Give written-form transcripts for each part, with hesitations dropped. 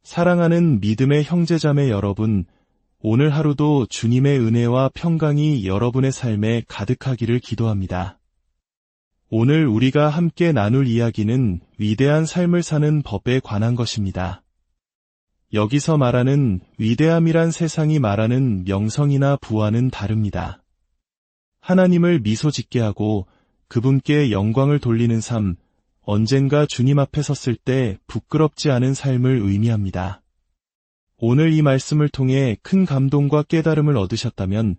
사랑하는 믿음의 형제자매 여러분, 오늘 하루도 주님의 은혜와 평강이 여러분의 삶에 가득하기를 기도합니다. 오늘 우리가 함께 나눌 이야기는 위대한 삶을 사는 법에 관한 것입니다. 여기서 말하는 위대함이란 세상이 말하는 명성이나 부와는 다릅니다. 하나님을 미소 짓게 하고 그분께 영광을 돌리는 삶, 언젠가 주님 앞에 섰을 때 부끄럽지 않은 삶을 의미합니다. 오늘 이 말씀을 통해 큰 감동과 깨달음을 얻으셨다면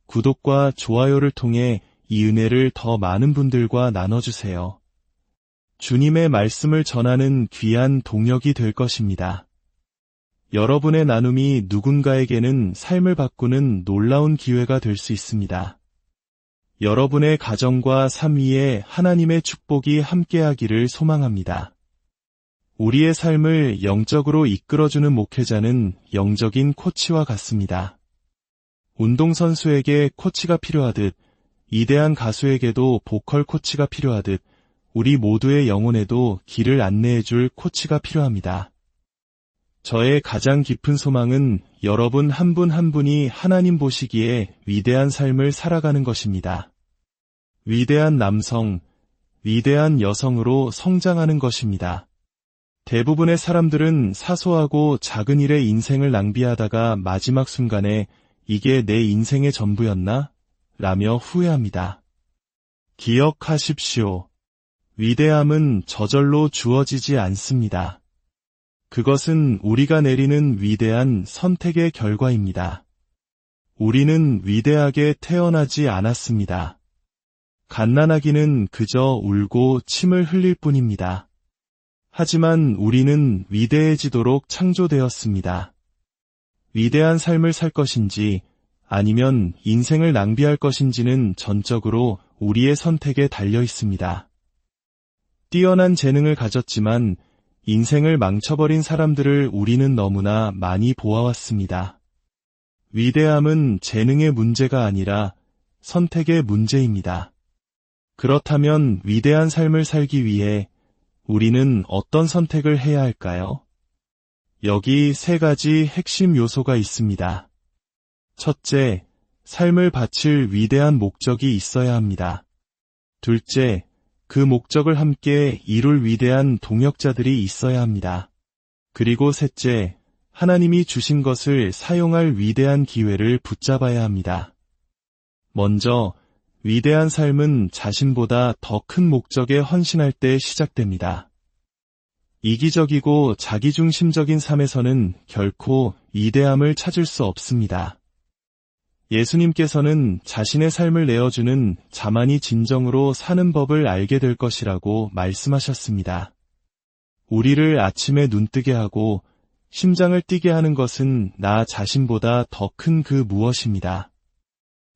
구독과 좋아요를 통해 이 은혜를 더 많은 분들과 나눠주세요. 주님의 말씀을 전하는 귀한 동력이 될 것입니다. 여러분의 나눔이 누군가에게는 삶을 바꾸는 놀라운 기회가 될 수 있습니다. 여러분의 가정과 삶 위에 하나님의 축복이 함께하기를 소망합니다. 우리의 삶을 영적으로 이끌어주는 목회자는 영적인 코치와 같습니다. 운동선수에게 코치가 필요하듯 위대한 가수에게도 보컬 코치가 필요하듯 우리 모두의 영혼에도 길을 안내해줄 코치가 필요합니다. 저의 가장 깊은 소망은 여러분 한 분 한 분이 하나님 보시기에 위대한 삶을 살아가는 것입니다. 위대한 남성, 위대한 여성으로 성장하는 것입니다. 대부분의 사람들은 사소하고 작은 일에 인생을 낭비하다가 마지막 순간에 이게 내 인생의 전부였나? 라며 후회합니다. 기억하십시오. 위대함은 저절로 주어지지 않습니다. 그것은 우리가 내리는 위대한 선택의 결과입니다. 우리는 위대하게 태어나지 않았습니다. 갓난아기는 그저 울고 침을 흘릴 뿐입니다. 하지만 우리는 위대해지도록 창조되었습니다. 위대한 삶을 살 것인지 아니면 인생을 낭비할 것인지는 전적으로 우리의 선택에 달려 있습니다. 뛰어난 재능을 가졌지만 인생을 망쳐버린 사람들을 우리는 너무나 많이 보아왔습니다. 위대함은 재능의 문제가 아니라 선택의 문제입니다. 그렇다면 위대한 삶을 살기 위해 우리는 어떤 선택을 해야 할까요? 여기 세 가지 핵심 요소가 있습니다. 첫째, 삶을 바칠 위대한 목적이 있어야 합니다. 둘째, 그 목적을 함께 이룰 위대한 동역자들이 있어야 합니다. 그리고 셋째, 하나님이 주신 것을 사용할 위대한 기회를 붙잡아야 합니다. 먼저, 위대한 삶은 자신보다 더 큰 목적에 헌신할 때 시작됩니다. 이기적이고 자기중심적인 삶에서는 결코 위대함을 찾을 수 없습니다. 예수님께서는 자신의 삶을 내어주는 자만이 진정으로 사는 법을 알게 될 것이라고 말씀하셨습니다. 우리를 아침에 눈뜨게 하고 심장을 뛰게 하는 것은 나 자신보다 더 큰 그 무엇입니다.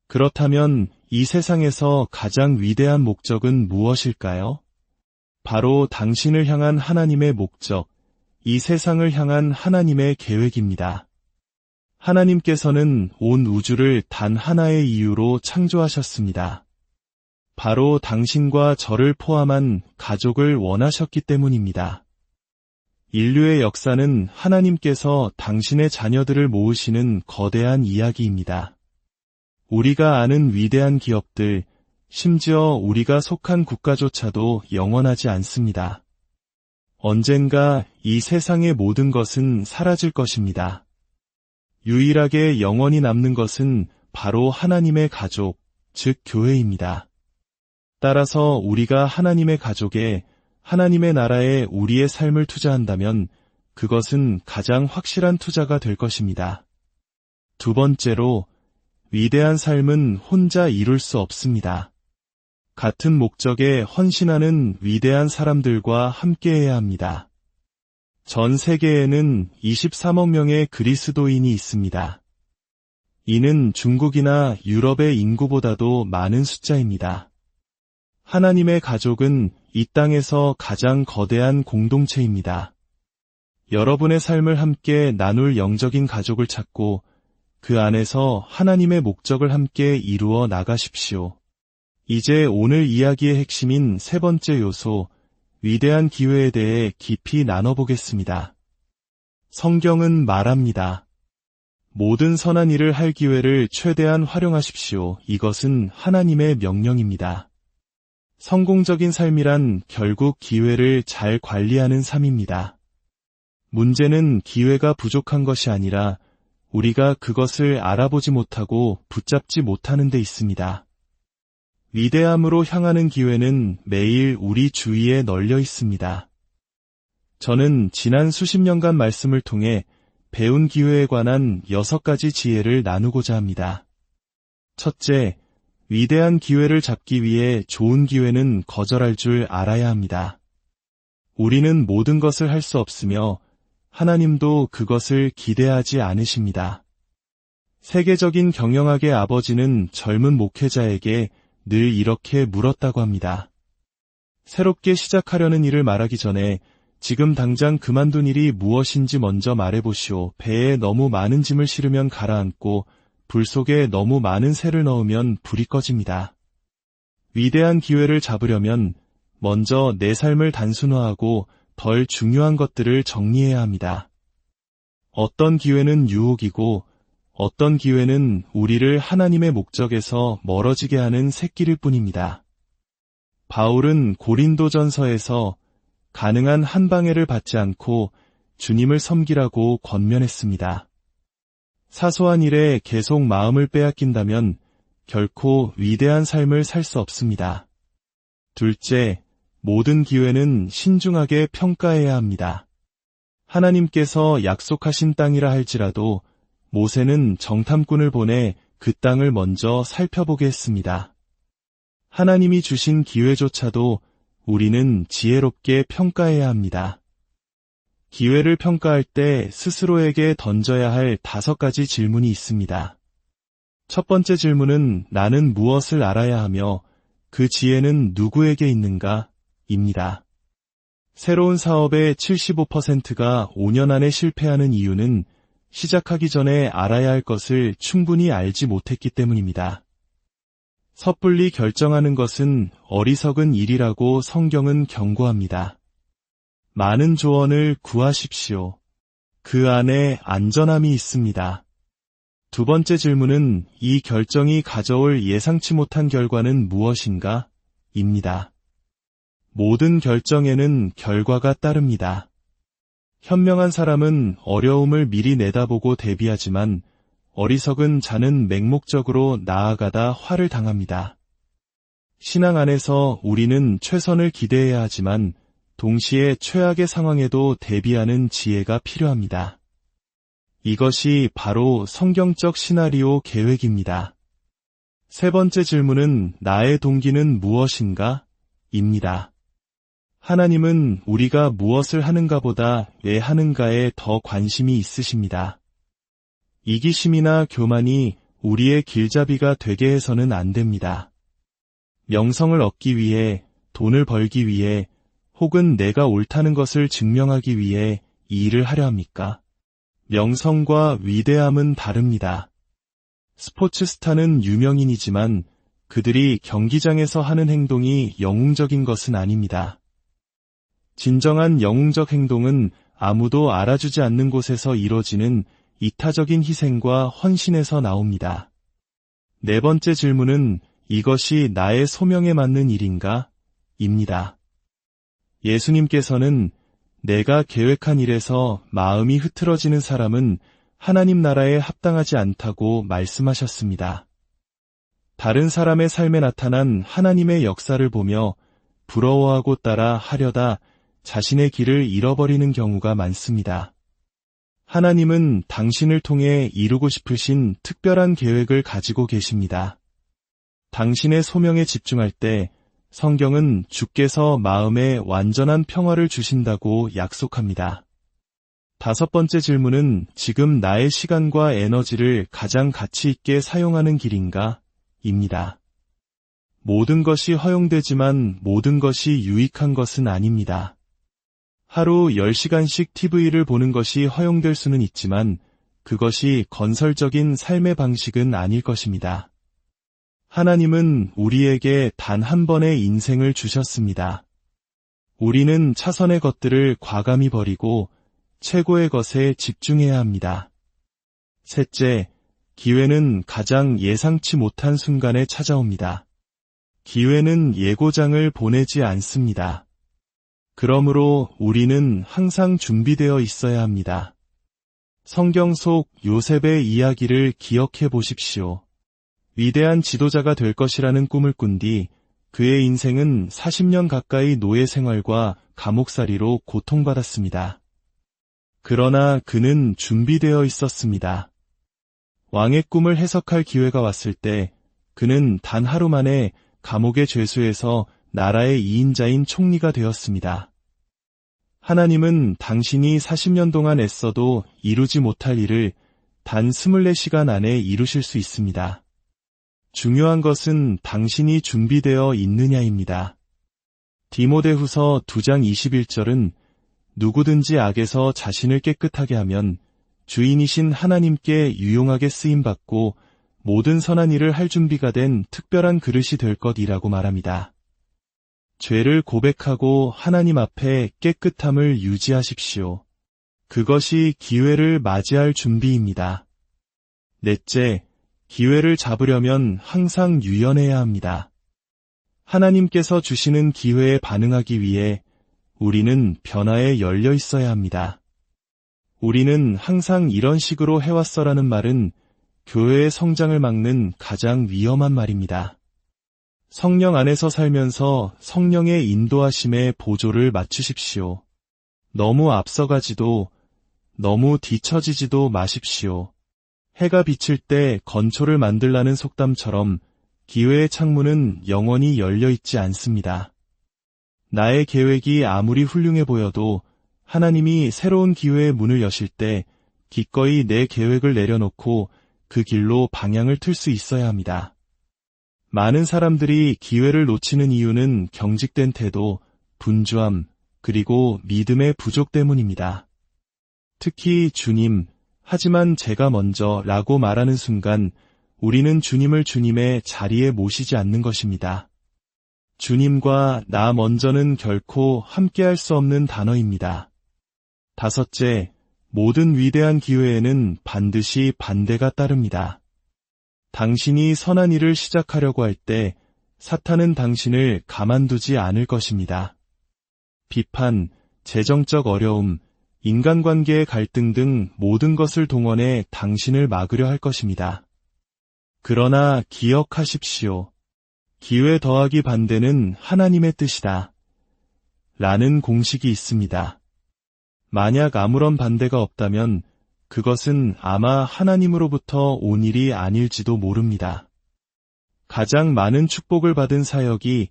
그렇다면 이 세상에서 가장 위대한 목적은 무엇일까요? 바로 당신을 향한 하나님의 목적, 이 세상을 향한 하나님의 계획입니다. 하나님께서는 온 우주를 단 하나의 이유로 창조하셨습니다. 바로 당신과 저를 포함한 가족을 원하셨기 때문입니다. 인류의 역사는 하나님께서 당신의 자녀들을 모으시는 거대한 이야기입니다. 우리가 아는 위대한 기업들, 심지어 우리가 속한 국가조차도 영원하지 않습니다. 언젠가 이 세상의 모든 것은 사라질 것입니다. 유일하게 영원히 남는 것은 바로 하나님의 가족, 즉 교회입니다. 따라서 우리가 하나님의 가족에, 하나님의 나라에 우리의 삶을 투자한다면 그것은 가장 확실한 투자가 될 것입니다. 두 번째로, 위대한 삶은 혼자 이룰 수 없습니다. 같은 목적에 헌신하는 위대한 사람들과 함께해야 합니다. 전 세계에는 23억 명의 그리스도인이 있습니다. 이는 중국이나 유럽의 인구보다도 많은 숫자입니다. 하나님의 가족은 이 땅에서 가장 거대한 공동체입니다. 여러분의 삶을 함께 나눌 영적인 가족을 찾고 그 안에서 하나님의 목적을 함께 이루어 나가십시오. 이제 오늘 이야기의 핵심인 세 번째 요소, 위대한 기회에 대해 깊이 나눠보겠습니다. 성경은 말합니다. 모든 선한 일을 할 기회를 최대한 활용하십시오. 이것은 하나님의 명령입니다. 성공적인 삶이란 결국 기회를 잘 관리하는 삶입니다. 문제는 기회가 부족한 것이 아니라 우리가 그것을 알아보지 못하고 붙잡지 못하는 데 있습니다. 위대함으로 향하는 기회는 매일 우리 주위에 널려 있습니다. 저는 지난 수십 년간 말씀을 통해 배운 기회에 관한 6가지 지혜를 나누고자 합니다. 첫째, 위대한 기회를 잡기 위해 좋은 기회는 거절할 줄 알아야 합니다. 우리는 모든 것을 할 수 없으며 하나님도 그것을 기대하지 않으십니다. 세계적인 경영학의 아버지는 젊은 목회자에게 늘 이렇게 물었다고 합니다. 새롭게 시작하려는 일을 말하기 전에 지금 당장 그만둔 일이 무엇인지 먼저 말해보시오. 배에 너무 많은 짐을 실으면 가라앉고 불 속에 너무 많은 새를 넣으면 불이 꺼집니다. 위대한 기회를 잡으려면 먼저 내 삶을 단순화하고 덜 중요한 것들을 정리해야 합니다. 어떤 기회는 유혹이고 어떤 기회는 우리를 하나님의 목적에서 멀어지게 하는 샛길일 뿐입니다. 바울은 고린도전서에서 가능한 한 방해를 받지 않고 주님을 섬기라고 권면했습니다. 사소한 일에 계속 마음을 빼앗긴다면 결코 위대한 삶을 살 수 없습니다. 둘째, 모든 기회는 신중하게 평가해야 합니다. 하나님께서 약속하신 땅이라 할지라도 모세는 정탐꾼을 보내 그 땅을 먼저 살펴보게 했습니다. 하나님이 주신 기회조차도 우리는 지혜롭게 평가해야 합니다. 기회를 평가할 때 스스로에게 던져야 할 5가지 질문이 있습니다. 첫 번째 질문은 나는 무엇을 알아야 하며 그 지혜는 누구에게 있는가? 입니다. 새로운 사업의 75%가 5년 안에 실패하는 이유는 시작하기 전에 알아야 할 것을 충분히 알지 못했기 때문입니다. 섣불리 결정하는 것은 어리석은 일이라고 성경은 경고합니다. 많은 조언을 구하십시오. 그 안에 안전함이 있습니다. 두 번째 질문은 이 결정이 가져올 예상치 못한 결과는 무엇인가? 입니다. 모든 결정에는 결과가 따릅니다. 현명한 사람은 어려움을 미리 내다보고 대비하지만 어리석은 자는 맹목적으로 나아가다 화를 당합니다. 신앙 안에서 우리는 최선을 기대해야 하지만 동시에 최악의 상황에도 대비하는 지혜가 필요합니다. 이것이 바로 성경적 시나리오 계획입니다. 세 번째 질문은 나의 동기는 무엇인가? 입니다. 하나님은 우리가 무엇을 하는가보다 왜 하는가에 더 관심이 있으십니다. 이기심이나 교만이 우리의 길잡이가 되게 해서는 안 됩니다. 명성을 얻기 위해, 돈을 벌기 위해, 혹은 내가 옳다는 것을 증명하기 위해 이 일을 하려 합니까? 명성과 위대함은 다릅니다. 스포츠 스타는 유명인이지만 그들이 경기장에서 하는 행동이 영웅적인 것은 아닙니다. 진정한 영웅적 행동은 아무도 알아주지 않는 곳에서 이뤄지는 이타적인 희생과 헌신에서 나옵니다. 네 번째 질문은 이것이 나의 소명에 맞는 일인가? 입니다. 예수님께서는 내가 계획한 일에서 마음이 흐트러지는 사람은 하나님 나라에 합당하지 않다고 말씀하셨습니다. 다른 사람의 삶에 나타난 하나님의 역사를 보며 부러워하고 따라 하려다 자신의 길을 잃어버리는 경우가 많습니다. 하나님은 당신을 통해 이루고 싶으신 특별한 계획을 가지고 계십니다. 당신의 소명에 집중할 때 성경은 주께서 마음에 완전한 평화를 주신다고 약속합니다. 다섯 번째 질문은 지금 나의 시간과 에너지를 가장 가치 있게 사용하는 길인가? 입니다. 모든 것이 허용되지만 모든 것이 유익한 것은 아닙니다. 하루 10시간씩 TV를 보는 것이 허용될 수는 있지만 그것이 건설적인 삶의 방식은 아닐 것입니다. 하나님은 우리에게 단 한 번의 인생을 주셨습니다. 우리는 차선의 것들을 과감히 버리고 최고의 것에 집중해야 합니다. 셋째, 기회는 가장 예상치 못한 순간에 찾아옵니다. 기회는 예고장을 보내지 않습니다. 그러므로 우리는 항상 준비되어 있어야 합니다. 성경 속 요셉의 이야기를 기억해 보십시오. 위대한 지도자가 될 것이라는 꿈을 꾼 뒤 그의 인생은 40년 가까이 노예 생활과 감옥살이로 고통받았습니다. 그러나 그는 준비되어 있었습니다. 왕의 꿈을 해석할 기회가 왔을 때 그는 단 하루 만에 감옥의 죄수에서 나라의 2인자인 총리가 되었습니다. 하나님은 당신이 40년 동안 애써도 이루지 못할 일을 단 24시간 안에 이루실 수 있습니다. 중요한 것은 당신이 준비되어 있느냐입니다. 디모데후서 2장 21절은 누구든지 악에서 자신을 깨끗하게 하면 주인이신 하나님께 유용하게 쓰임받고 모든 선한 일을 할 준비가 된 특별한 그릇이 될 것이라고 말합니다. 죄를 고백하고 하나님 앞에 깨끗함을 유지하십시오. 그것이 기회를 맞이할 준비입니다. 넷째, 기회를 잡으려면 항상 유연해야 합니다. 하나님께서 주시는 기회에 반응하기 위해 우리는 변화에 열려 있어야 합니다. 우리는 항상 이런 식으로 해왔어라는 말은 교회의 성장을 막는 가장 위험한 말입니다. 성령 안에서 살면서 성령의 인도하심에 보조를 맞추십시오. 너무 앞서가지도 너무 뒤처지지도 마십시오. 해가 비칠 때 건초를 만들라는 속담처럼 기회의 창문은 영원히 열려 있지 않습니다. 나의 계획이 아무리 훌륭해 보여도 하나님이 새로운 기회의 문을 여실 때 기꺼이 내 계획을 내려놓고 그 길로 방향을 틀 수 있어야 합니다. 많은 사람들이 기회를 놓치는 이유는 경직된 태도, 분주함, 그리고 믿음의 부족 때문입니다. 특히 주님, 하지만 제가 먼저 라고 말하는 순간 우리는 주님을 주님의 자리에 모시지 않는 것입니다. 주님과 나 먼저는 결코 함께할 수 없는 단어입니다. 다섯째, 모든 위대한 기회에는 반드시 반대가 따릅니다. 당신이 선한 일을 시작하려고 할 때 사탄은 당신을 가만두지 않을 것입니다. 비판, 재정적 어려움, 인간관계의 갈등 등 모든 것을 동원해 당신을 막으려 할 것입니다. 그러나 기억하십시오. 기회 더하기 반대는 하나님의 뜻이다. 라는 공식이 있습니다. 만약 아무런 반대가 없다면 그것은 아마 하나님으로부터 온 일이 아닐지도 모릅니다. 가장 많은 축복을 받은 사역이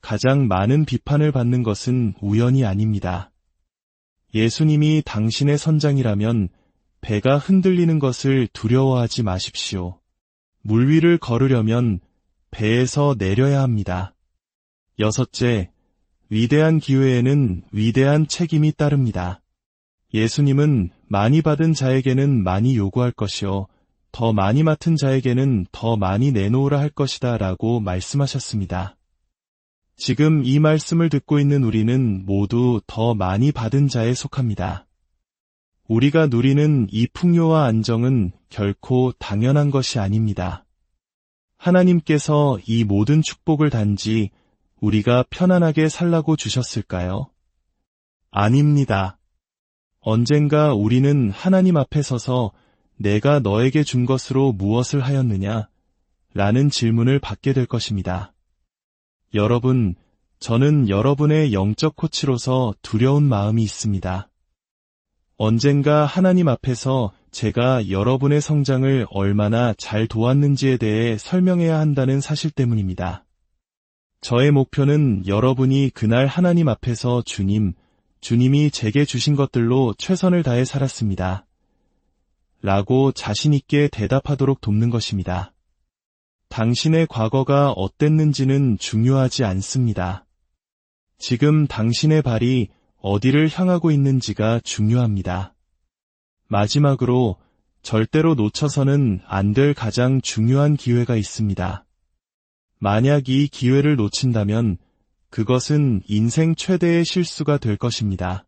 가장 많은 비판을 받는 것은 우연이 아닙니다. 예수님이 당신의 선장이라면 배가 흔들리는 것을 두려워하지 마십시오. 물 위를 걸으려면 배에서 내려야 합니다. 여섯째, 위대한 기회에는 위대한 책임이 따릅니다. 예수님은 많이 받은 자에게는 많이 요구할 것이요, 더 많이 맡은 자에게는 더 많이 내놓으라 할 것이다 라고 말씀하셨습니다. 지금 이 말씀을 듣고 있는 우리는 모두 더 많이 받은 자에 속합니다. 우리가 누리는 이 풍요와 안정은 결코 당연한 것이 아닙니다. 하나님께서 이 모든 축복을 단지 우리가 편안하게 살라고 주셨을까요? 아닙니다. 언젠가 우리는 하나님 앞에 서서 내가 너에게 준 것으로 무엇을 하였느냐? 라는 질문을 받게 될 것입니다. 여러분, 저는 여러분의 영적 코치로서 두려운 마음이 있습니다. 언젠가 하나님 앞에서 제가 여러분의 성장을 얼마나 잘 도왔는지에 대해 설명해야 한다는 사실 때문입니다. 저의 목표는 여러분이 그날 하나님 앞에서 주님이 제게 주신 것들로 최선을 다해 살았습니다. 라고 자신있게 대답하도록 돕는 것입니다. 당신의 과거가 어땠는지는 중요하지 않습니다. 지금 당신의 발이 어디를 향하고 있는지가 중요합니다. 마지막으로 절대로 놓쳐서는 안 될 가장 중요한 기회가 있습니다. 만약 이 기회를 놓친다면 그것은 인생 최대의 실수가 될 것입니다.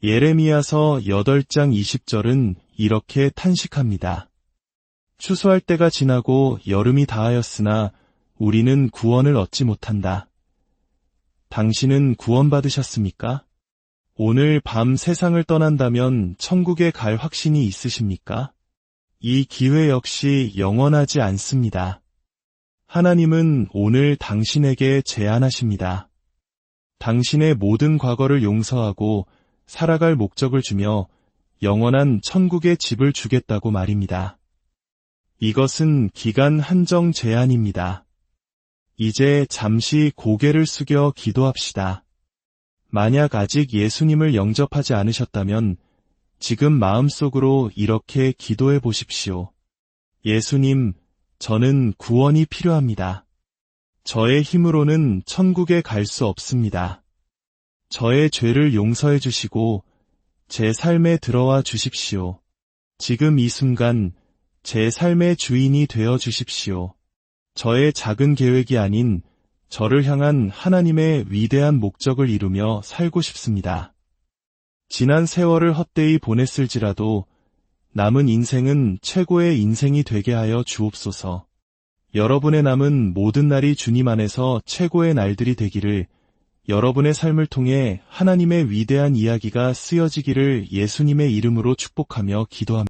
예레미야서 8장 20절은 이렇게 탄식합니다. 추수할 때가 지나고 여름이 다하였으나 우리는 구원을 얻지 못한다. 당신은 구원받으셨습니까? 오늘 밤 세상을 떠난다면 천국에 갈 확신이 있으십니까? 이 기회 역시 영원하지 않습니다. 하나님은 오늘 당신에게 제안하십니다. 당신의 모든 과거를 용서하고 살아갈 목적을 주며 영원한 천국의 집을 주겠다고 말입니다. 이것은 기간 한정 제안입니다. 이제 잠시 고개를 숙여 기도합시다. 만약 아직 예수님을 영접하지 않으셨다면 지금 마음속으로 이렇게 기도해 보십시오. 예수님, 저는 구원이 필요합니다. 저의 힘으로는 천국에 갈 수 없습니다. 저의 죄를 용서해 주시고 제 삶에 들어와 주십시오. 지금 이 순간 제 삶의 주인이 되어 주십시오. 저의 작은 계획이 아닌 저를 향한 하나님의 위대한 목적을 이루며 살고 싶습니다. 지난 세월을 헛되이 보냈을지라도 남은 인생은 최고의 인생이 되게 하여 주옵소서. 여러분의 남은 모든 날이 주님 안에서 최고의 날들이 되기를, 여러분의 삶을 통해 하나님의 위대한 이야기가 쓰여지기를 예수님의 이름으로 축복하며 기도합니다.